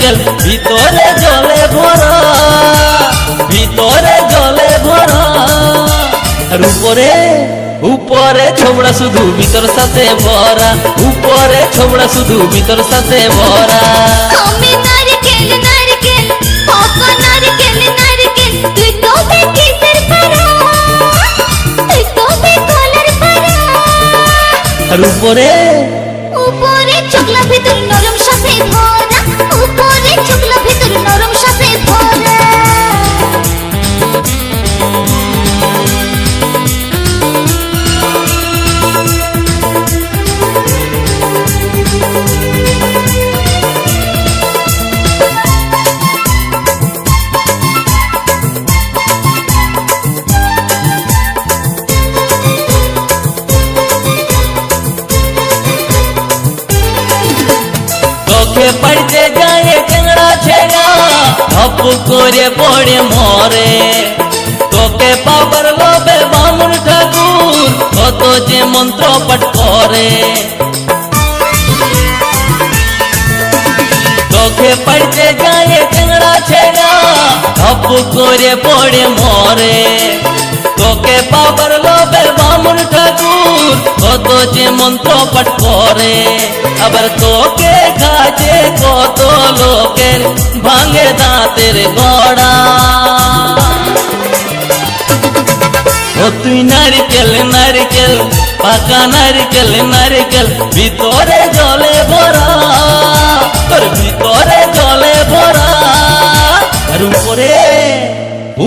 নারকেল ভিতরে জলে ভরা, ভিতরে জলে ভরা। আর উপরে উপরে ছোবড়া শুধু ভিতর সাথে ভরা, উপরে ছোবড়া শুধু ভিতর সাথে ভরা। আমি নারকেল নারকেল পাকা নারকেল নারকেল তুই তবে কিসের পারা, তুই তবে কলার পারা। আর উপরে উপরে চোখলা ভিতর নরম সাথে ভরা, উপরে চোখলা ভিতর নরম সাথে ভরা। চোখে পড়তে যায় টেংরা ছেড়া, ধপ করে পড়ে মরে। তোকে পাবার লোভে বামুন ঠাকুর কত যে মন্ত্র পাঠ করে। চোখে পড়তে যায় টেংরা ছেড়া, ধপ করে পড়ে মরে। তোকে পাবার লোভে বামুন ঠাকুর কত যে মন্ত্র পাঠ করে। আবার তোকে কাজে কত লোকের ভাঙে দাঁতের গড়া। ও তুই নারকেল নারকেল পাকা নারকেল নারকেল ভিতরে জলে ভরা, তোর ভিতরে জলে ভরা। আর উপরে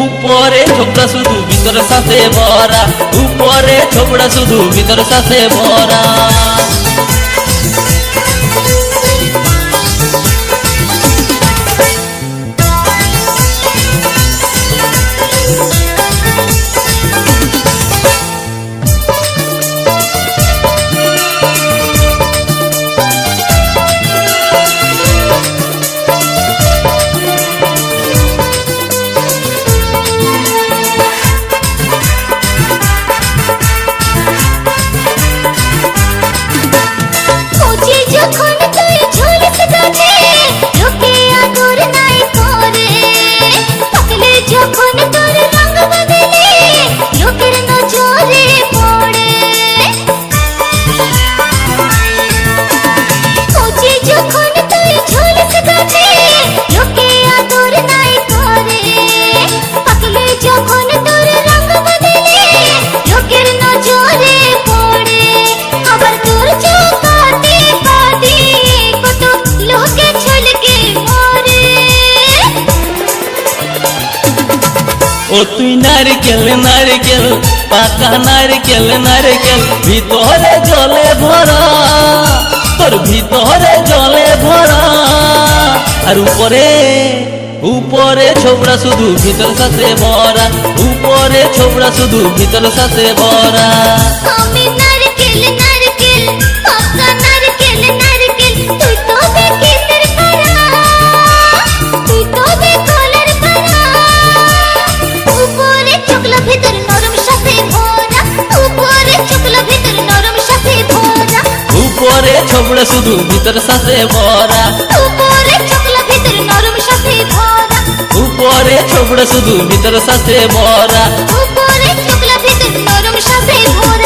উপরে ছোবড়া শুধু ভিতর সাথে ভরা, উপরে ছোবড়া শুধু ভিতর সাথে ভরা। যখন তুই ঝুলিস গাছে লোকে আদর নাই করে, পাকলে যখন তোর রঙ বদলে লোকের নজরে পড়ে। কচি যখন তুই ঝুলিস গাছে লোকে আদর নাই করে, পাকলে যখন তোর রঙ বদলে লোকের নজরে পড়ে। আবার তোর চোখাতে লোকে ছলকে মরে। ও তুই নারকেল নারকেল পাকা নারকেল নারকেল ভিতরে জলে ভরা, তোর ভিতরে জলে ভরা। আর উপরে উপরে ছোবড়া শুধু ভিতর সাথে ভরা, উপরে ছোবড়া শুধু ভিতর সাথে ভরা। আমি নারকেল নারকেল পাকা নারকেল নারকেল তুই তবে কিসের পারা, তুই তবে কলার পারা। উপরে চোখলা ভিতর নরম সাথে ভরা, উপরে চোখলা ভিতর নরম সাথে ভরা। উপরে ছোবড়া শুধু ভিতর সাথে ভরা, উপরে চোখলা ভিতর নরম সাথে ভরা। উপরে ছোবড়া শুধু ভিতর সাথে ভরা, উপরে চোখলা ভিতর নরম সাথে ভরা।